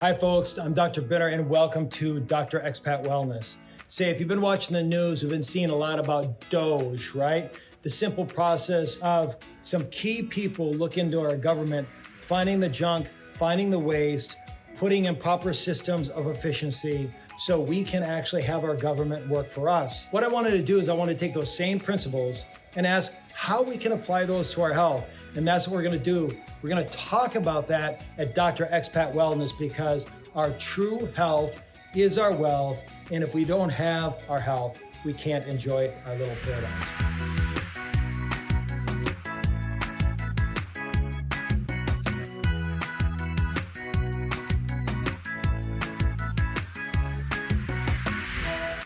Hi, folks. I'm Dr. Bitter, and welcome to Dr. Expat Wellness. Say, if you've been watching the news, we've been seeing a lot about DOGE, right? The simple process of some key people look into our government, finding the junk, finding the waste, putting in proper systems of efficiency so we can actually have our government work for us. What I wanted to do is I want to take those same principles and ask how we can apply those to our health. And that's what we're going to do. We're going to talk about that at Dr. Expat Wellness because our true health is our wealth. And if we don't have our health, we can't enjoy our little paradise.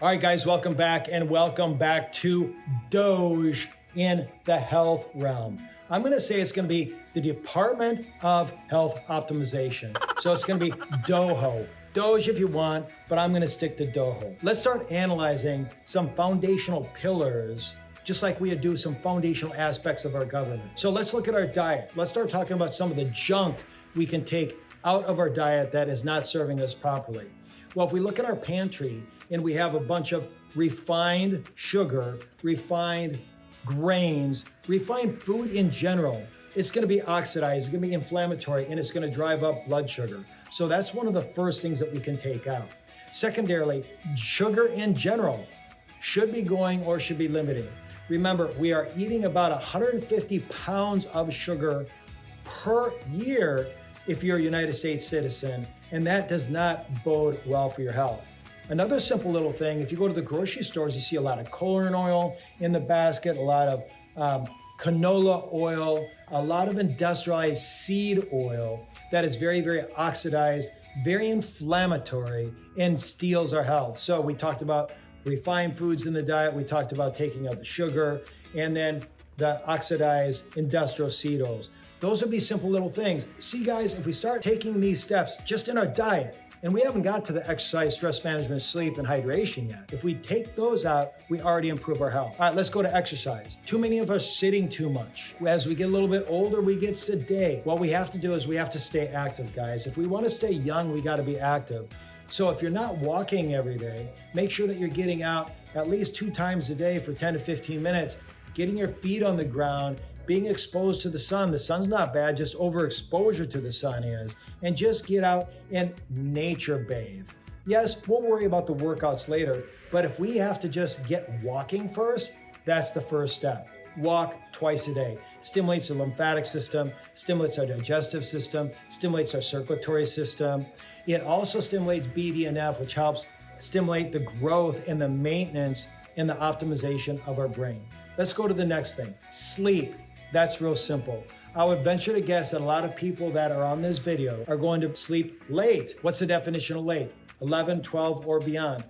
All right, guys, welcome back to DOGE in the health realm. I'm going to say it's going to be the Department of Health Optimization. So it's going to be Doho. DOGE if you want, but I'm going to stick to Doho. Let's start analyzing some foundational pillars, just like we do some foundational aspects of our government. So let's look at our diet. Let's start talking about some of the junk we can take out of our diet that is not serving us properly. Well, if we look at our pantry and we have a bunch of refined sugar, refined grains, refined food in general, it's going to be oxidized, it's going to be inflammatory, and it's going to drive up blood sugar. So that's one of the first things that we can take out. Secondarily, sugar in general should be going or should be limiting. Remember, we are eating about 150 pounds of sugar per year if you're a United States citizen, and that does not bode well for your health. Another simple little thing, if you go to the grocery stores, you see a lot of corn oil in the basket, a lot of canola oil, a lot of industrialized seed oil that is very, very oxidized, very inflammatory, and steals our health. So we talked about refined foods in the diet, we talked about taking out the sugar, and then the oxidized industrial seed oils. Those would be simple little things. See, guys, if we start taking these steps just in our diet, and we haven't got to the exercise, stress management, sleep, and hydration yet. If we take those out, we already improve our health. All right, let's go to exercise. Too many of us sitting too much. As we get a little bit older, we get sedate. What we have to do is we have to stay active, guys. If we want to stay young, we got to be active. So if you're not walking every day, make sure that you're getting out at least 2 times a day for 10 to 15 minutes, getting your feet on the ground, being exposed to the sun. The sun's not bad, just overexposure to the sun is. And just get out and nature bathe. Yes, we'll worry about the workouts later, but if we have to just get walking first, that's the first step. Walk twice a day. Stimulates the lymphatic system, stimulates our digestive system, stimulates our circulatory system. It also stimulates BDNF, which helps stimulate the growth and the maintenance and the optimization of our brain. Let's go to the next thing, sleep. That's real simple. I would venture to guess that a lot of people that are on this video are going to sleep late. What's the definition of late? 11, 12, or beyond.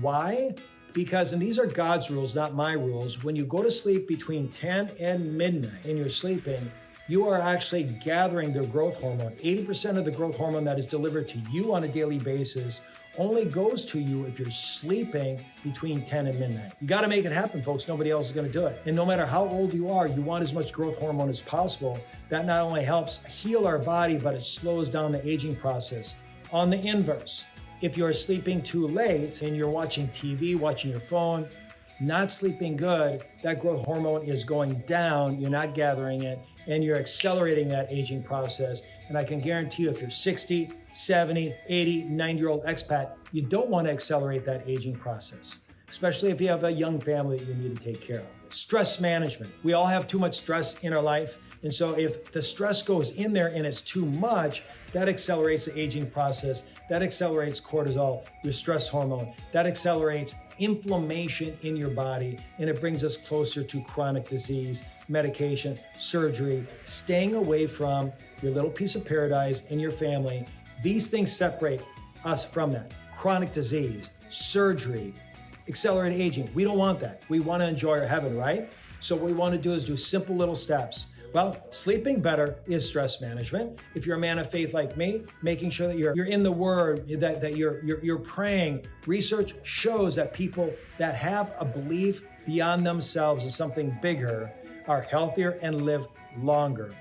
Why? Because, and these are God's rules, not my rules, when you go to sleep between 10 and midnight and you're sleeping, you are actually gathering their growth hormone. 80% of the growth hormone that is delivered to you on a daily basis only goes to you if you're sleeping between 10 and midnight. You got to make it happen, folks. Nobody else is going to do it. And no matter how old you are, you want as much growth hormone as possible. That not only helps heal our body, but it slows down the aging process. On the inverse, if you're sleeping too late and you're watching TV, watching your phone, not sleeping good, that growth hormone is going down, you're not gathering it, and you're accelerating that aging process. And I can guarantee you if you're 60, 70, 80, 90-year-old expat, you don't want to accelerate that aging process, especially if you have a young family that you need to take care of. Stress management. We all have too much stress in our life. And so if the stress goes in there and it's too much, that accelerates the aging process. That accelerates cortisol, your stress hormone. That accelerates inflammation in your body, and it brings us closer to chronic disease, medication, surgery, staying away from your little piece of paradise and your family. These things separate us from that. Chronic disease, surgery, accelerated aging. We don't want that. We want to enjoy our heaven, right? So what we want to do is do simple little steps. Well, sleeping better is stress management. If you're a man of faith like me, making sure that you're in the Word, that you're praying. Research shows that people that have a belief beyond themselves in something bigger are healthier and live longer.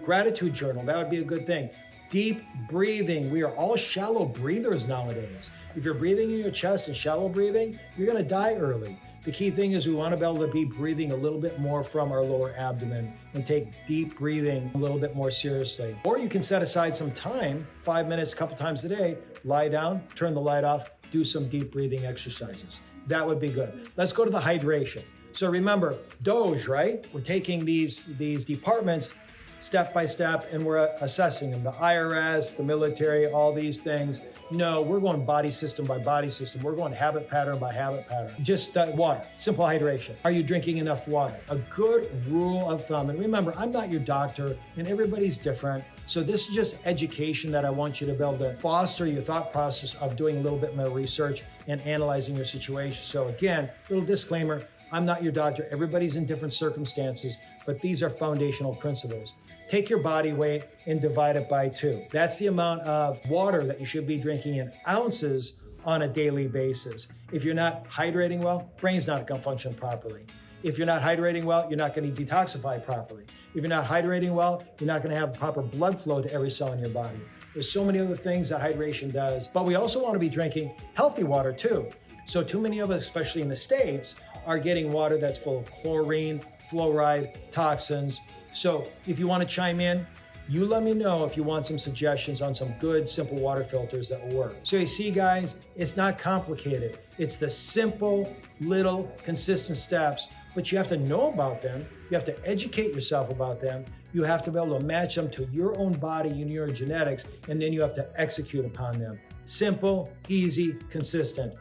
Gratitude journal, that would be a good thing. Deep breathing. We are all shallow breathers nowadays. If you're breathing in your chest and shallow breathing, you're going to die early. The key thing is we want to be able to be breathing a little bit more from our lower abdomen and take deep breathing a little bit more seriously. Or you can set aside some time, 5 minutes, a couple times a day, lie down, turn the light off, do some deep breathing exercises. That would be good. Let's go to the hydration. So remember, DOGE, right? We're taking these departments step by step and we're assessing them. The IRS, the military, all these things. No, we're going body system by body system. We're going habit pattern by habit pattern. Just water, simple hydration. Are you drinking enough water? A good rule of thumb. And remember, I'm not your doctor and everybody's different. So this is just education that I want you to be able to foster your thought process of doing a little bit more research and analyzing your situation. So again, little disclaimer, I'm not your doctor. Everybody's in different circumstances, but these are foundational principles. Take your body weight and divide it by 2. That's the amount of water that you should be drinking in ounces on a daily basis. If you're not hydrating well, brain's not going to function properly. If you're not hydrating well, you're not going to detoxify properly. If you're not hydrating well, you're not going to have proper blood flow to every cell in your body. There's so many other things that hydration does, but we also want to be drinking healthy water too. So too many of us, especially in the States, are getting water that's full of chlorine, fluoride, toxins. So if you want to chime in, you let me know if you want some suggestions on some good, simple water filters that will work. So you see, guys, it's not complicated. It's the simple, little, consistent steps, but you have to know about them. You have to educate yourself about them. You have to be able to match them to your own body and your genetics, and then you have to execute upon them. Simple, easy, consistent.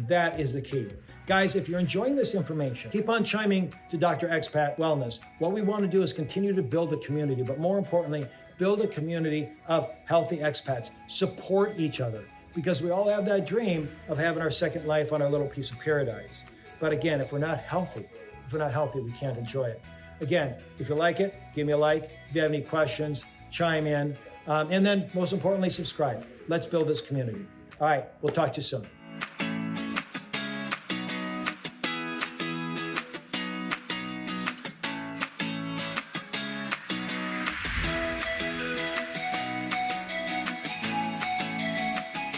That is the key. Guys, if you're enjoying this information, keep on chiming to Dr. Expat Wellness. What we want to do is continue to build a community, but more importantly, build a community of healthy expats. Support each other, because we all have that dream of having our second life on our little piece of paradise. But again, if we're not healthy, we can't enjoy it. Again, if you like it, give me a like. If you have any questions, chime in. And then most importantly, subscribe. Let's build this community. All right, we'll talk to you soon.